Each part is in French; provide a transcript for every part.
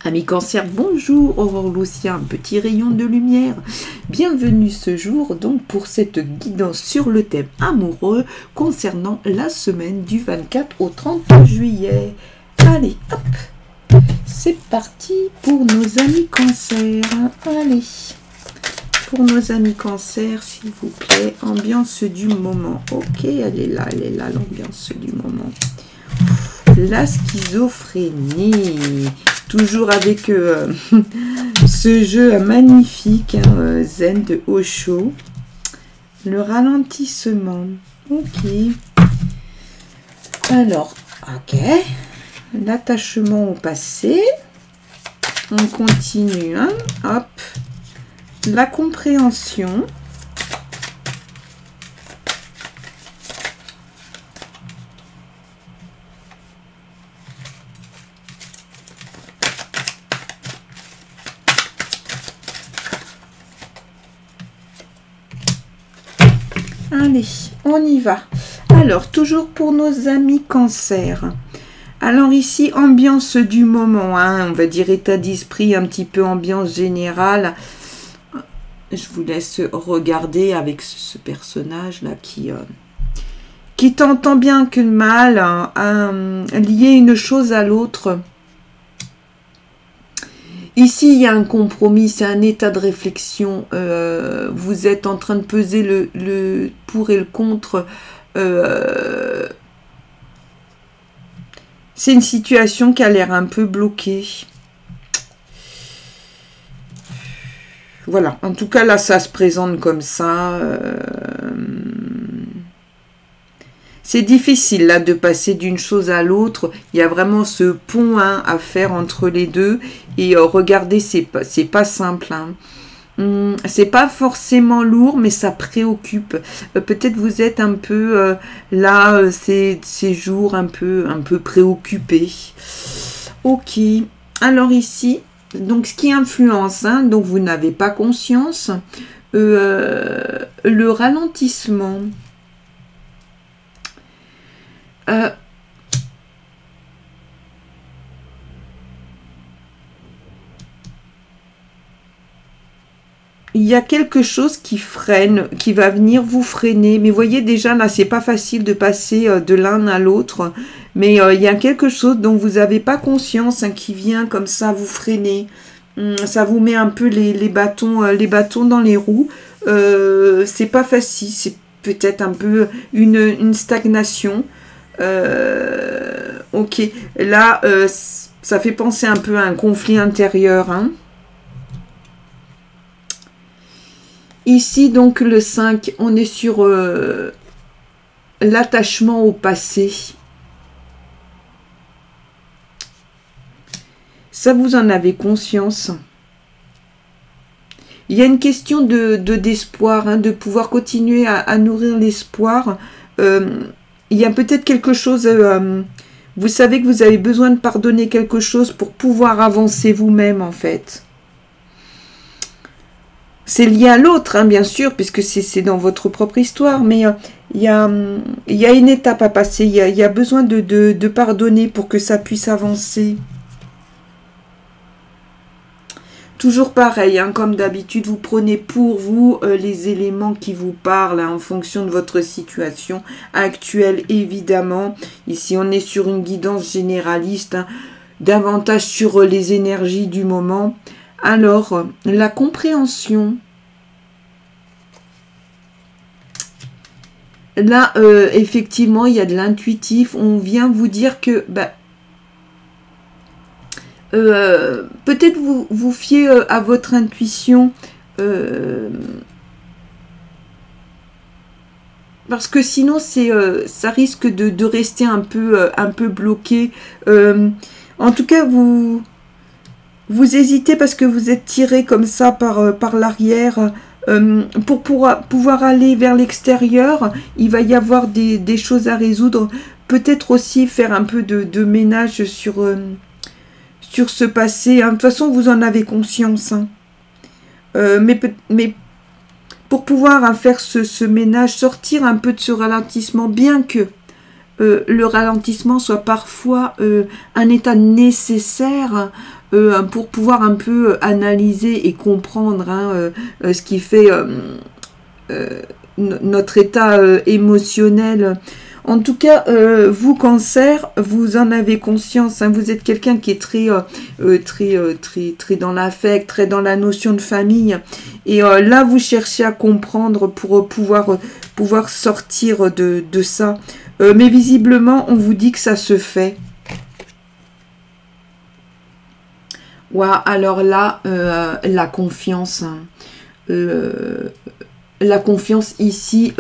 Amis Cancer, bonjour, Aurore Lucien, petit rayon de lumière. Bienvenue ce jour donc pour cette guidance sur le thème amoureux concernant la semaine du 24 au 30 juillet. Allez, hop, c'est parti pour nos amis Cancer. Allez, pour nos amis Cancer, s'il vous plaît, ambiance du moment. Ok, elle est là, l'ambiance du moment. La schizophrénie, toujours avec ce jeu magnifique, hein, Zen de Osho. Le ralentissement, ok. Alors, ok. L'attachement au passé. On continue, hein, hop. La compréhension. Allez, on y va. Alors, toujours pour nos amis Cancer. Alors ici, ambiance du moment, hein, on va dire état d'esprit, un petit peu ambiance générale. Je vous laisse regarder avec ce personnage-là qui t'entend bien que mal, hein, lier une chose à l'autre. Ici, il y a un compromis, c'est un état de réflexion. Vous êtes en train de peser le pour et le contre. C'est une situation qui a l'air un peu bloquée. Voilà, en tout cas, là, ça se présente comme ça. C'est difficile, là, de passer d'une chose à l'autre. Il y a vraiment ce pont, hein, à faire entre les deux. Et regardez, c'est pas simple, hein. C'est pas forcément lourd, mais ça préoccupe. Peut-être vous êtes un peu là, ces jours un peu préoccupés. Ok. Alors ici, donc ce qui influence, hein, donc vous n'avez pas conscience, le ralentissement. Il y a quelque chose qui freine, qui va venir vous freiner. Mais voyez déjà, là, c'est pas facile de passer de l'un à l'autre. Mais il y a quelque chose dont vous n'avez pas conscience, hein, qui vient comme ça vous freiner. Ça vous met un peu les bâtons dans les roues. C'est pas facile, c'est peut-être un peu une stagnation. Ok, là, ça fait penser un peu à un conflit intérieur, hein. Ici, donc, le 5, on est sur l'attachement au passé. Ça, vous en avez conscience. Il y a une question d'espoir, hein, de pouvoir continuer à nourrir l'espoir. Il y a peut-être quelque chose... vous savez que vous avez besoin de pardonner quelque chose pour pouvoir avancer vous-même, en fait. C'est lié à l'autre, hein, bien sûr, puisque c'est dans votre propre histoire, mais il y a une étape à passer, il y a besoin de pardonner pour que ça puisse avancer. Toujours pareil, hein, comme d'habitude, vous prenez pour vous les éléments qui vous parlent, hein, en fonction de votre situation actuelle, évidemment. Ici, on est sur une guidance généraliste, hein, davantage sur les énergies du moment. Alors, la compréhension. Là, effectivement, il y a de l'intuitif. On vient vous dire que peut-être vous fiez à votre intuition. Parce que sinon, ça risque de rester un peu bloqué. En tout cas, vous hésitez parce que vous êtes tiré comme ça par l'arrière. Pour pouvoir aller vers l'extérieur, il va y avoir des choses à résoudre. Peut-être aussi faire un peu de ménage sur ce passé. Hein. De toute façon, vous en avez conscience. Hein. Mais pour pouvoir faire ce ménage, sortir un peu de ce ralentissement, bien que le ralentissement soit parfois un état nécessaire pour pouvoir un peu analyser et comprendre hein, ce qui fait notre état émotionnel. En tout cas, vous, Cancer, vous en avez conscience. Hein, vous êtes quelqu'un qui est très dans l'affect, très dans la notion de famille. Et là, vous cherchez à comprendre pour pouvoir sortir de ça. Mais visiblement, on vous dit que ça se fait. Ouais, alors là, la confiance. Hein, la confiance ici,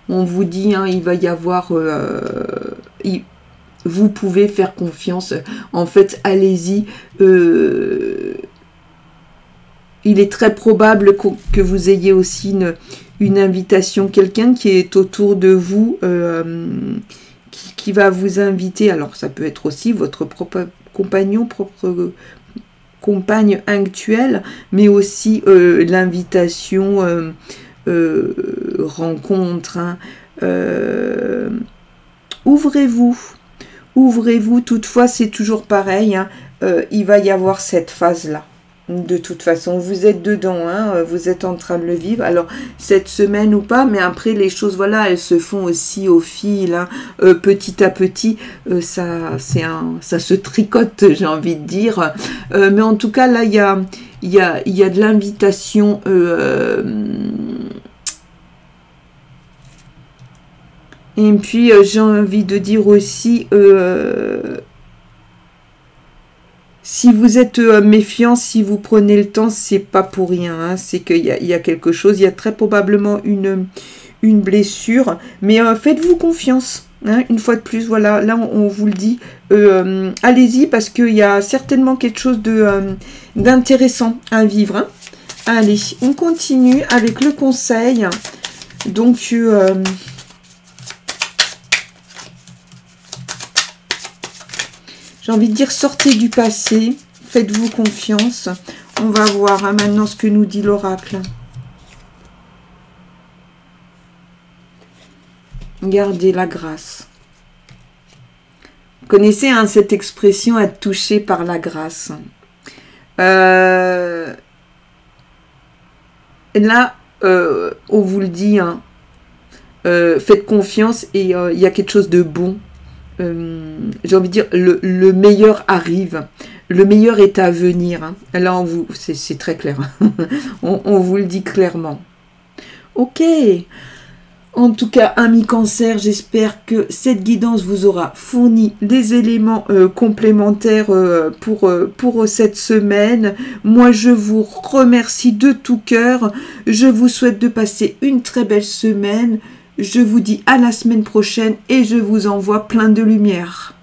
on vous dit, hein, il va y avoir... vous pouvez faire confiance. En fait, allez-y. Il est très probable que vous ayez aussi une invitation. Quelqu'un qui est autour de vous, qui va vous inviter. Alors, ça peut être aussi votre propre compagnon, compagne actuelle, mais aussi l'invitation... rencontre, hein. Ouvrez-vous, toutefois c'est toujours pareil, hein. Il va y avoir cette phase-là. De toute façon, vous êtes dedans, hein, vous êtes en train de le vivre. Alors, cette semaine ou pas, mais après, les choses, voilà, elles se font aussi au fil, hein, petit à petit. Ça se tricote, j'ai envie de dire. Mais en tout cas, là, il y a de l'invitation. Et puis, j'ai envie de dire aussi... si vous êtes méfiant, si vous prenez le temps, c'est pas pour rien. Hein, c'est qu'il y a quelque chose. Il y a très probablement une blessure. Mais faites-vous confiance. Hein, une fois de plus, voilà. Là, on vous le dit. Allez-y parce qu'il y a certainement quelque chose d'intéressant à vivre. Hein. Allez, on continue avec le conseil. Donc... j'ai envie de dire, sortez du passé, faites-vous confiance. On va voir hein, maintenant ce que nous dit l'oracle. Gardez la grâce. Vous connaissez hein, cette expression, être touché par la grâce. Là, on vous le dit, hein, faites confiance et il y a quelque chose de bon. J'ai envie de dire, le meilleur arrive. Le meilleur est à venir. Hein. Là, c'est très clair. on vous le dit clairement. Ok. En tout cas, amis Cancer, j'espère que cette guidance vous aura fourni des éléments complémentaires pour cette semaine. Moi, je vous remercie de tout cœur. Je vous souhaite de passer une très belle semaine. Je vous dis à la semaine prochaine et je vous envoie plein de lumière.